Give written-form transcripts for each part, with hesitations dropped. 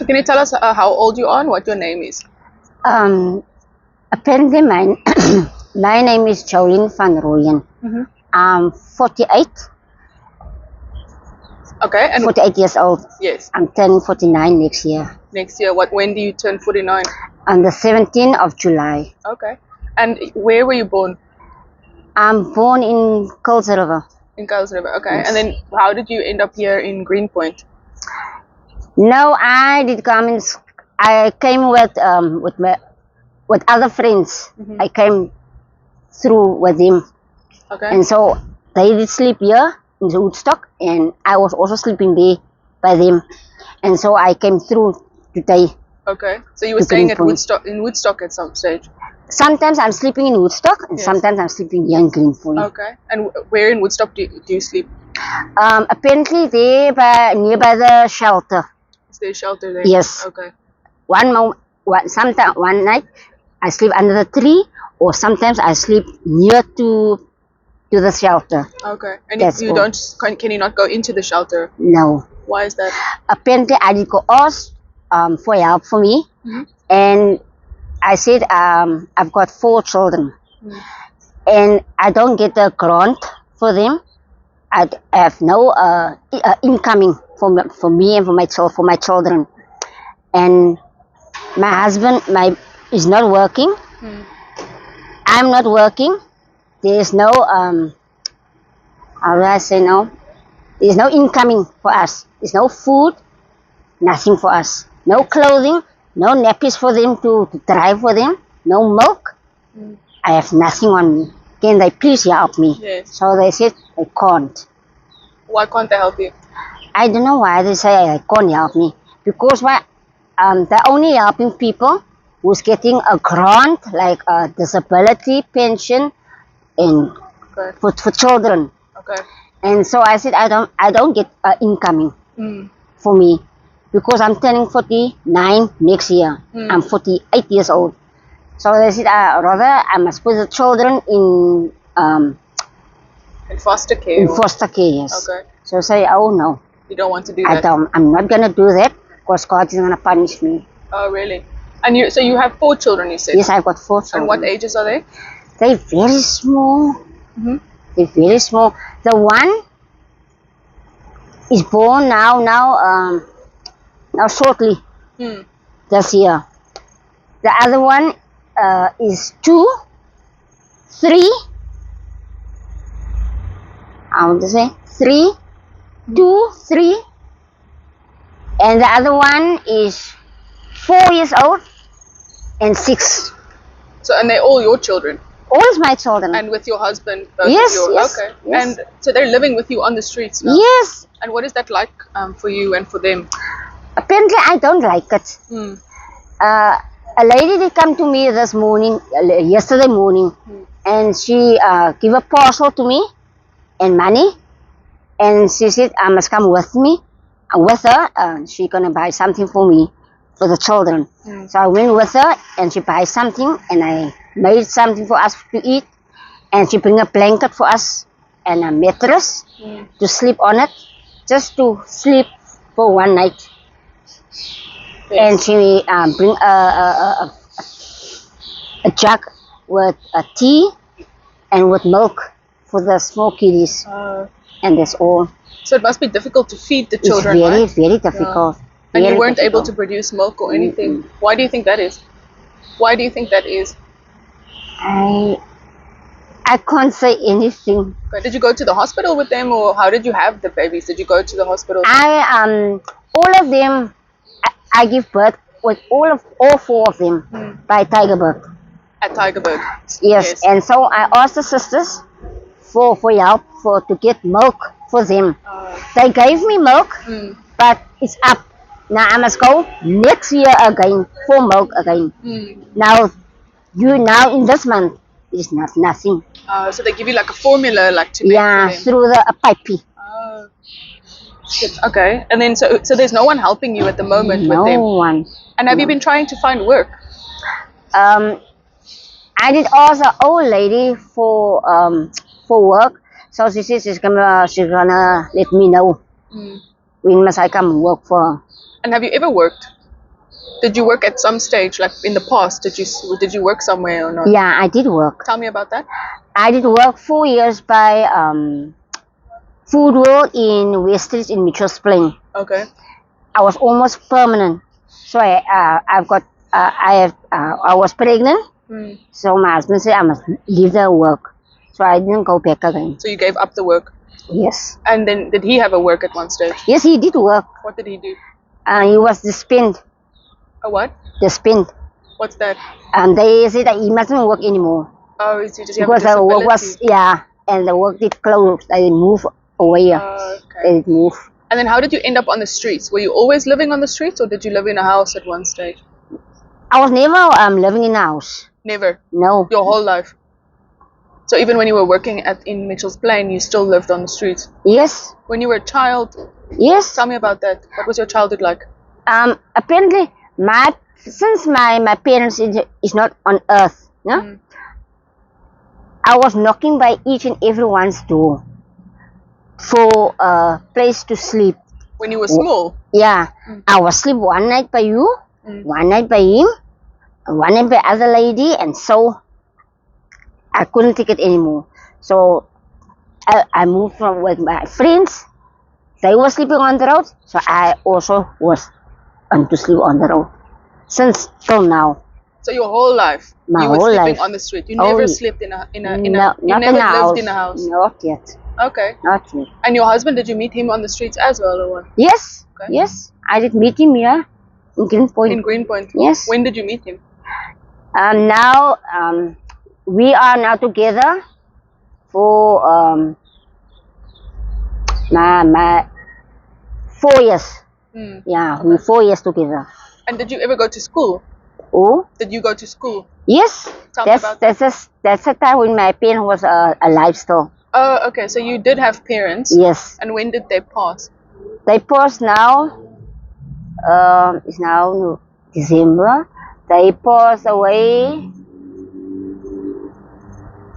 So can you tell us how old you are and what your name is? Apparently, my name is Jolene van Rooyen. I'm 48, Okay, and 48 years old. yes, I'm turning 49 next year, next year. When do you turn 49? on the 17th of July. Okay, and where were you born? I'm born in Cold River. In Kuils River. Okay, Yes. and then how did you end up here in Greenpoint? No, I did come in. I came with other friends. I came through with them, Okay, and so they did sleep here in the Woodstock, and I was also sleeping there by them, and so I came through today. okay. So you were To staying at Greenpoint. Woodstock at some stage. Sometimes I'm sleeping in Woodstock, and Yes. sometimes I'm sleeping here in Greenpoint. Okay, and where in Woodstock do you sleep? Apparently there nearby the shelter. Is there a shelter there? Yes. Okay. Sometimes one night I sleep under the tree, or sometimes I sleep near to the shelter. Okay. And That's you all. don't can you not go into the shelter? No. Why is that? Apparently I did go ask for help for me, and I said I've got 4 children, and I don't get a grant for them. I have no incoming for me and for my children, and my husband is not working. I'm not working. There's no how do I say no? There's no incoming for us. There's no food, nothing for us. No clothing, no nappies for them to dry for them, no milk. I have nothing on me. Can they please help me? Yes. So they said they can't. Why can't they help you? I don't know why they say they can't help me. Because they're only helping people who's getting a grant, like a disability pension, and Okay. for children. Okay. And so I said I don't get incoming for me, because I'm turning 49 next year. I'm 48 years old. So they said rather I must put the children in In foster care. foster care. Yes. Okay. So I say, oh no, You don't want to do that. I'm not gonna do that, because God is gonna punish me. Oh, really? And you have 4 children, you said. Yes, I've got 4 children. And what ages are they? They're very small. They're very small. The one is born now shortly this year. The other one is 2, 3. I want to say 3, 2, 3, and the other one is 4 years old and 6. So and they're all your children. All is my children. And with your husband? Both Yes, of you? yes, Okay. yes. And so they're living with you on the streets now? Yes. And what is that like for you and for them? Apparently, I don't like it. A lady did come to me this morning, yesterday morning, and she gave a parcel to me and money, and she said I must come with me, with her. She's gonna buy something for me, for the children. So I went with her, and she buy something, and I made something for us to eat, and she bring a blanket for us and a mattress to sleep on it, just to sleep for one night. Yes. And she bring a jug with a tea and with milk for the small kiddies, and that's all. So it must be difficult to feed the It's children, very, right? very difficult. And you Very weren't able to difficult. produce milk or anything. Why do you think that is? Why do you think that is? I can't say anything. Okay. Did you go to the hospital with them, or how did you have the babies? Did you go to the hospital? All of them, I give birth with all 4 of them by tiger birth. At Tigerberg. Yes. And so I asked the sisters for help to get milk for them. They gave me milk, but it's up. Now I must go next year again for milk again. Now in this month it's nothing. So they give you like a formula, like to make Yeah, for them. through the pipey. Oh. Okay. And then so there's no one helping you at the moment with them. No one. And have you been trying to find work? I did ask an old lady for work, so she says she's gonna let me know when must I come work for her. And have you ever worked? Did you work at some stage, like in the past? Did you work somewhere or not? Yeah, I did work. Tell me about that. I did work 4 years by food world in Westridge in Mitchell's Plain. Okay. I was almost permanent. So I was pregnant. So my husband said I must leave the work. So I didn't go back again. So you gave up the work. Yes. And then did he have a work at one stage? Yes, he did work. What did he do? He was disbanded. A what? Disbanded. What's that? And they said that he mustn't work anymore. Oh, is he just have Because a the work disability? was, and the work did close. They moved away. Okay. They did move. And then how did you end up on the streets? Were you always living on the streets or did you live in a house at one stage? I was never living in a house. Never. No. Your whole life. So even when you were working in Mitchell's Plain, you still lived on the streets. Yes. When you were a child, Yes. tell me about that. What was your childhood like? Apparently, since my parents is not on earth, no? I was knocking by each and everyone's door for a place to sleep. When you were small? Yeah. I was sleep one night by you, one night by him, one night by other lady, and so I couldn't take it anymore. So I moved from with my friends. They were sleeping on the road, so I also was to sleep on the road since till now. So your whole life, My you were whole sleeping life. on the street. You never slept in a you Not never in a house. lived in a house. Not yet. Okay. Not yet. And your husband, did you meet him on the streets as well or what? Yes. Okay. Yes. I did meet him here in Greenpoint. In Greenpoint? Yes. When did you meet him? Now we are now together for my 4 years. Yeah, we 4 years together. And did you ever go to school? Oh, Did you go to school? yes. Tell me about That's the time when my parents was alive still. Oh, okay. So you did have parents. Yes. And when did they pass? They passed now. It's now December. They passed away.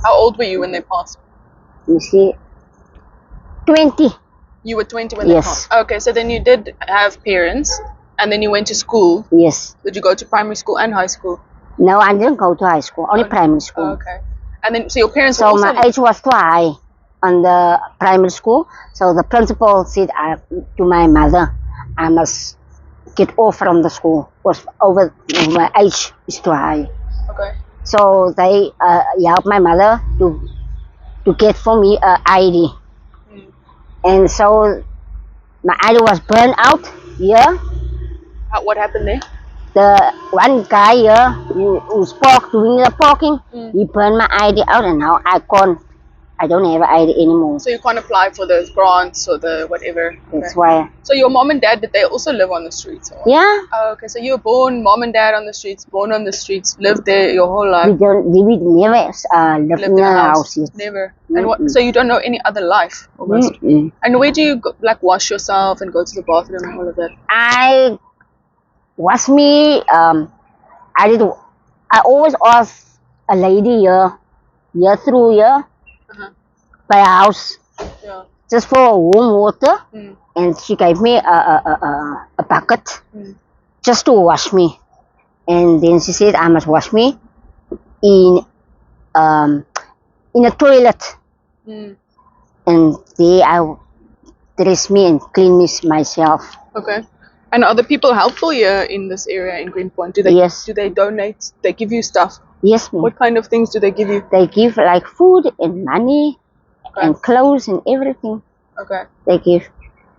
How old were you when they passed? You see, 20. You were 20 when they Yes. passed. Okay, so then you did have parents, and then you went to school. Yes. Did you go to primary school and high school? No, I didn't go to high school. Only primary school. Okay. And then, so your parents were So also... my age was too high on the primary school. So the principal said to my mother, I must get off from the school because my age is too high. Okay. So they helped my mother to get for me a ID. And so my ID was burned out here. What happened there? The one guy here who's doing the parking, he burned my ID out, and now I don't have an ID anymore. So you can't apply for those grants or the whatever. That's why. So your mom and dad, did they also live on the streets? Or? Yeah. Oh, okay, so you were born, mom and dad on the streets, born on the streets, lived there your whole life. We never lived in a house yet. Never. And what? So you don't know any other life almost. And where do you go, like wash yourself and go to the bathroom and all of that? I wash me. I always ask a lady here through here by a house Yeah. just for warm water, and she gave me a bucket just to wash me, and then she said I must wash me in a toilet, and there I dress me and clean me myself. Okay. And are the people helpful here in this area in Greenpoint? Do they? Yes. Do they donate? They give you stuff? Yes, ma'am. What kind of things do they give you? They give like food and money and clothes and everything. Okay. They give,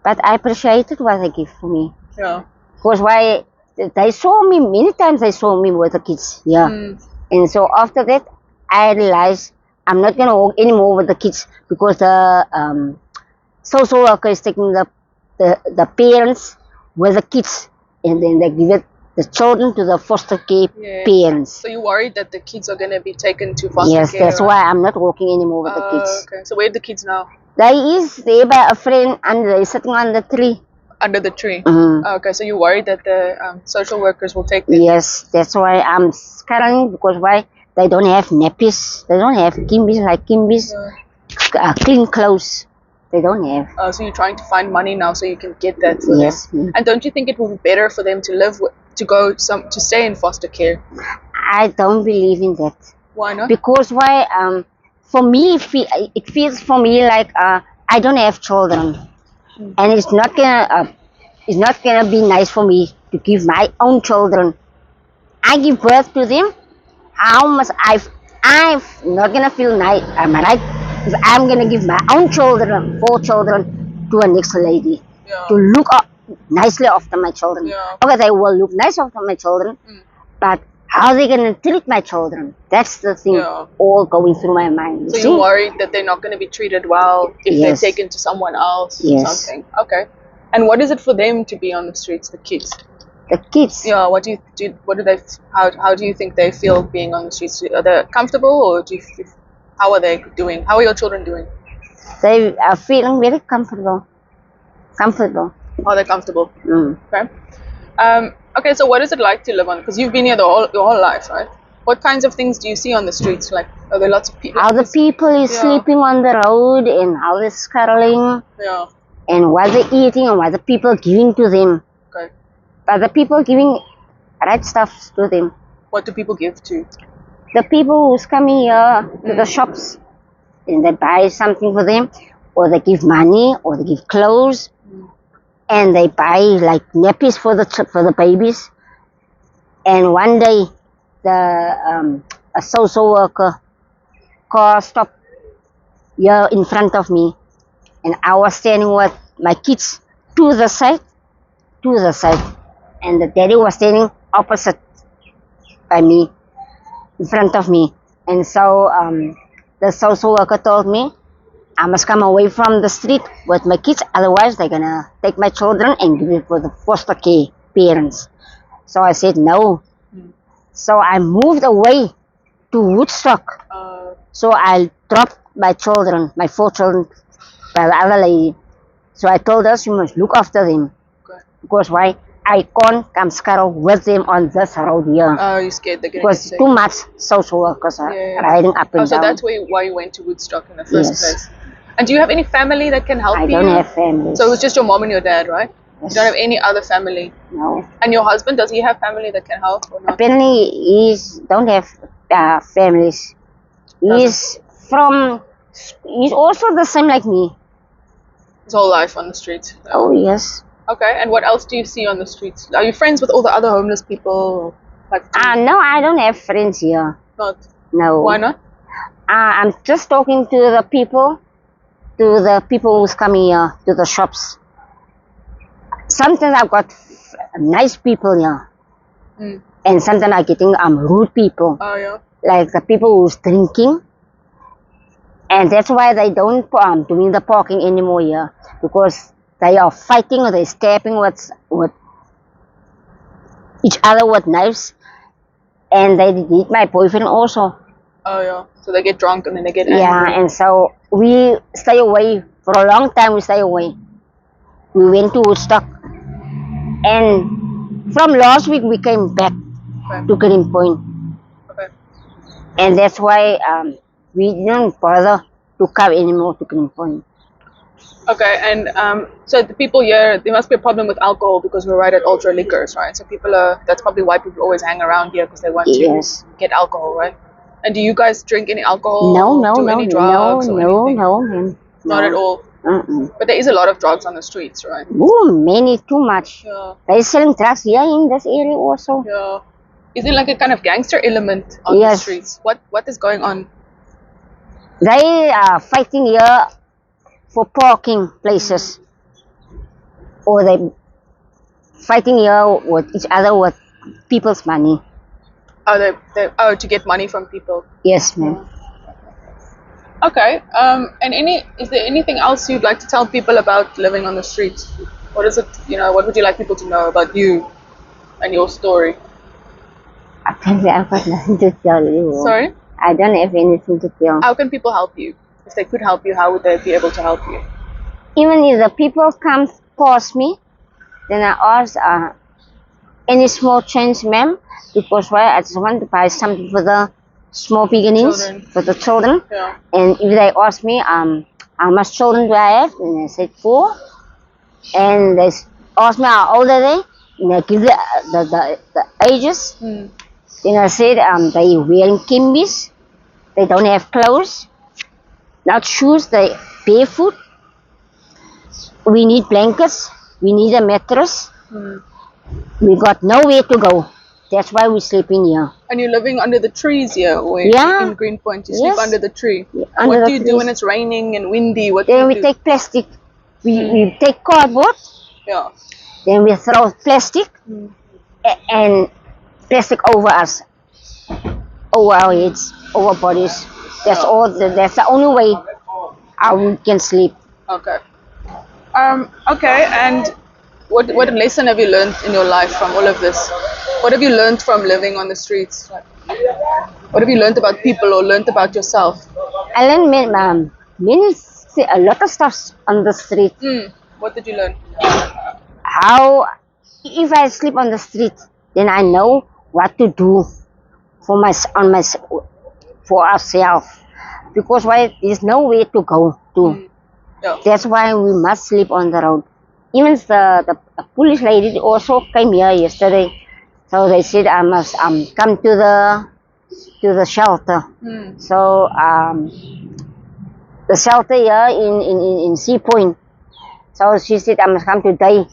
but I appreciated what they give for me. Yeah. Because why they saw me many times. They saw me with the kids. Yeah. And so after that, I realized I'm not gonna walk anymore with the kids because the social worker is taking the parents with the kids, and then they give it the children to the foster care parents. So you're worried that the kids are gonna be taken to foster Yes, care? that's why I'm not walking anymore with the kids. Okay. So where are the kids now? They is there by a friend and they're sitting on the tree. Under the tree. Okay. So you're worried that the social workers will take them? Yes, that's why I'm scaring, because why they don't have nappies, they don't have kimbies like kimbies, clean clothes. They don't have. So you're trying to find money now so you can get that for Yes. them. And don't you think it would be better for them to live to stay in foster care? I don't believe in that. Why not? Because why? For me, it feels for me like I don't have children, and it's not gonna be nice for me to give my own children. I give birth to them. How much I'm not gonna feel nice. Am I right? If I'm gonna give my own children, 4 children, to a next lady to look up nicely after my children. Okay, they will look nice after my children, but how are they gonna treat my children? That's the thing all going through my mind. So you're worried that they're not going to be treated well if they're taken to someone else or something. Okay. And what is it for them to be on the streets, the kids? The kids. Yeah. What do they? How do you think they feel being on the streets? Are they comfortable, or how are they doing? How are your children doing? They are feeling very comfortable. Comfortable. Are they comfortable? Mm. Okay. Okay, so what is it like to live on? Because you've been here your whole life, right? What kinds of things do you see on the streets? Like, are there lots of people? How the people is sleeping on the road, and how they're scuttling, and what they're eating, and what the people giving to them. Okay. But the people giving right stuff to them. What do people give to? The people who's coming here to the shops, and they buy something for them, or they give money, or they give clothes. And they buy like nappies for the babies. And one day, a social worker car stopped here in front of me, and I was standing with my kids to the side, and the daddy was standing opposite by me, in front of me. And so the social worker told me I must come away from the street with my kids, otherwise they're gonna take my children and give it for the foster care parents. So I said no. So I moved away to Woodstock. So I dropped my children, my 4 children, by the other lady. So I told her she must look after them. Because why? I can't come scuttle with them on this road here. Oh, you're scared they're gonna Because too much social workers are riding up and down. So that's why you went to Woodstock in the first place. And do you have any family that can help you? I don't have family. So it was just your mom and your dad, right? Yes. You don't have any other family? No. And your husband, does he have family that can help or not? Apparently, don't have families. He's also the same like me. His whole life on the streets? Oh, yes. Okay, and what else do you see on the streets? Are you friends with all the other homeless people? No, I don't have friends here. Not? No. Why not? I'm just talking to the people who's coming here, to the shops. Sometimes I've got nice people here. And sometimes I'm getting rude people. Oh, yeah? Like the people who's drinking. And that's why they don't doing the parking anymore here. Because they are fighting or they're stabbing with each other with knives. And they hit my boyfriend also. Oh, yeah. So they get drunk and then they get angry. Yeah, and so we stay away. For a long time we stay away. We went to Woodstock. And from last week we came back to Green Point. Okay. And that's why we didn't bother to come anymore to Green Point. Okay, and so the people here, there must be a problem with alcohol because we're right at Ultra Liquors, right? So that's probably why people always hang around here because they want to get alcohol, right? And do you guys drink any alcohol? Any drugs no. Not at all? But there is a lot of drugs on the streets, right? Oh, many, too much. Yeah. They're selling drugs here in this area also. Yeah. Is there like a kind of gangster element on the streets? What is going on? They are fighting here for parking places. Or they fighting here with each other with people's money. Oh, to get money from people. Yes, ma'am. Okay. And is there anything else you'd like to tell people about living on the streets? What is it? What would you like people to know about you and your story? Apparently, I've got nothing to tell you. Sorry? I don't have anything to tell. How can people help you? If they could help you, how would they be able to help you? Even if the people come past me, then I ask any small change, ma'am, because I just want to buy something for the small beginnings, for the children. Yeah. And if they ask me, how much children do I have? And I said 4. And they asked me how old are they? And I give the ages. Mm. Then I said they wearing kimbis. They don't have clothes, not shoes. They barefoot. We need blankets. We need a mattress. Mm. We got nowhere to go. That's why we sleeping here. And you're living under the trees here, or Yeah. in Greenpoint. You Yes. sleep under the tree. Under What the do you do trees. when it's raining and windy? What do Then you we do? take plastic. We take cardboard. Yeah. Then we throw plastic Mm. and plastic over us, over our heads, over our bodies. That's Yeah. all. That's the only way how we can sleep. Okay. Okay. And what lesson have you learned in your life from all of this? What have you learned from living on the streets? What have you learned about people or learned about yourself? I learned a lot of stuff on the street. What did you learn? How if I sleep on the street, then I know what to do for for ourselves. Because why there's nowhere to go to. Yeah. That's why we must sleep on the road. Even the police lady also came here yesterday. So they said I must come to the shelter. So the shelter here in Sea Point. So she said I must come today.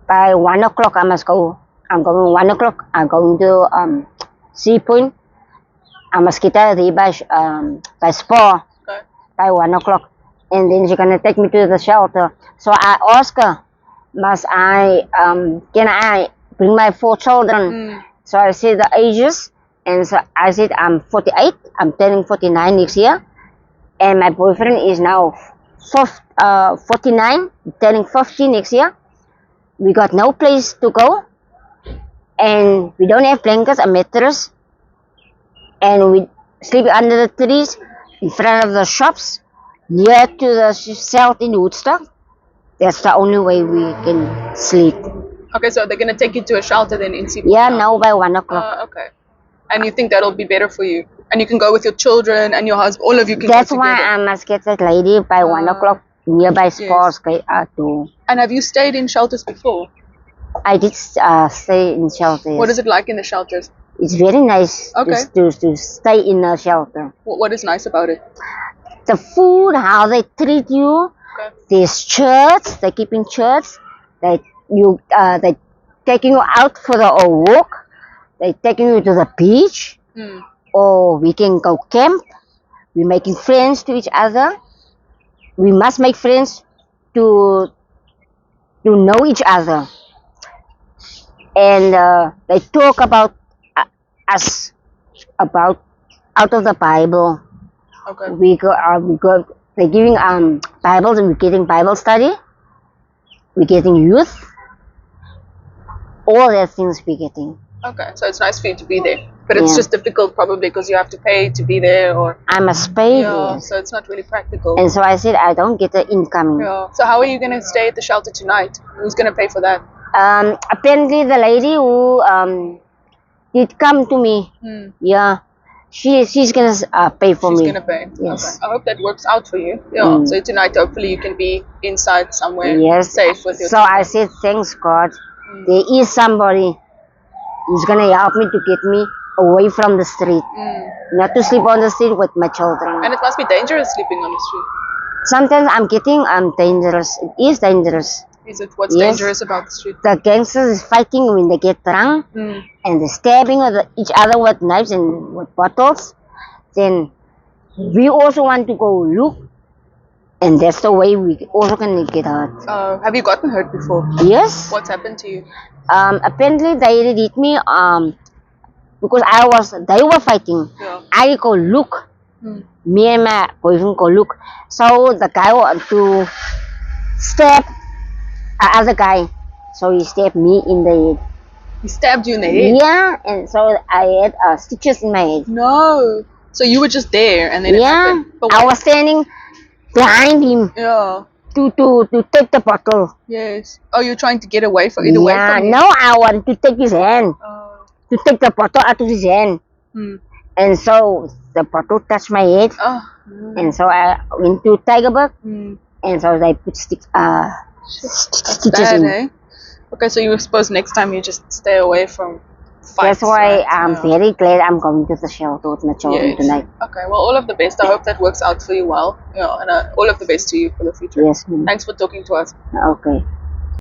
By 1 o'clock I must go. I'm going 1 o'clock. I'm going to Sea Point. I must get out there by Spa Okay. by 1 o'clock. And then she's gonna take me to the shelter. So I asked her, can I bring my 4 children? So I said the ages, and so I said I'm 48. I'm turning 49 next year, and my boyfriend is now 49, turning 50 next year. We got no place to go, and we don't have blankets, a mattress, and we sleep under the trees in front of the shops near to the south in Woodstock. That's the only way we can sleep. Okay, so they're gonna take you to a shelter then in Sipho. Yeah, now by 1 o'clock. Okay. And you think that'll be better for you? And you can go with your children and your husband. All of you can That's go why together. I must get that lady by 1 o'clock nearby Spas too. And have you stayed in shelters before? I did stay in shelters. What is it like in the shelters? It's very nice Okay. to stay in a shelter. What is nice about it? The food, how they treat you. Okay. There's church. They keep in church. They taking you out for a walk. They taking you to the beach. Or we can go camp. We're making friends to each other. We must make friends to know each other. And they talk about us, about out of the Bible. Okay. We go. They're giving Bibles, and we're getting Bible study. We're getting youth. All the things we're getting. Okay, so it's nice for you to be there. But it's just difficult probably because you have to pay to be there or... I must pay. Yeah, Yes. so it's not really practical. And so I said I don't get the incoming. Yeah. So how are you going to stay at the shelter tonight? Who's going to pay for that? Apparently the lady who did come to me. Yeah. She's gonna pay for me. She's going to pay. Yes. Okay. I hope that works out for you. Yeah. So tonight hopefully you can be inside somewhere Yes. safe with your So I said thanks God. There is somebody who's gonna help me to get me away from the street. Not to sleep on the street with my children. And it must be dangerous sleeping on the street. Sometimes I'm getting dangerous. It is dangerous. Is it? What's Yes. dangerous about the street? The gangsters is fighting when they get drunk and they're stabbing each other with knives and with bottles. Then we also want to go look, and that's the way we also can get hurt. Have you gotten hurt before? Yes. What's happened to you? Apparently they hit me because they were fighting. Yeah. I go look. Me and my boyfriend go look. So the guy want to stab other guy. So he stabbed me in the head. He stabbed you in the head? Yeah, and so I had stitches in my head. No. So you were just there and then it happened? But I was standing behind him Yeah. to take the bottle. Yes. Oh, you're trying to get away from away from him? No, I want to take his hand. To take the bottle out of his hand. And so the bottle touched my head, Oh. and so I went to Tigerberg, Mm. and so they put That's stitches bad, in. eh? Okay, so you suppose next time you just stay away from fights. That's why right? I'm very glad I'm going to the shelter with my children Yes. tonight. Okay, well, all of the best. I hope that works out for you well. Yeah, and all of the best to you for the future. Yes, ma'am. Thanks for talking to us. Okay.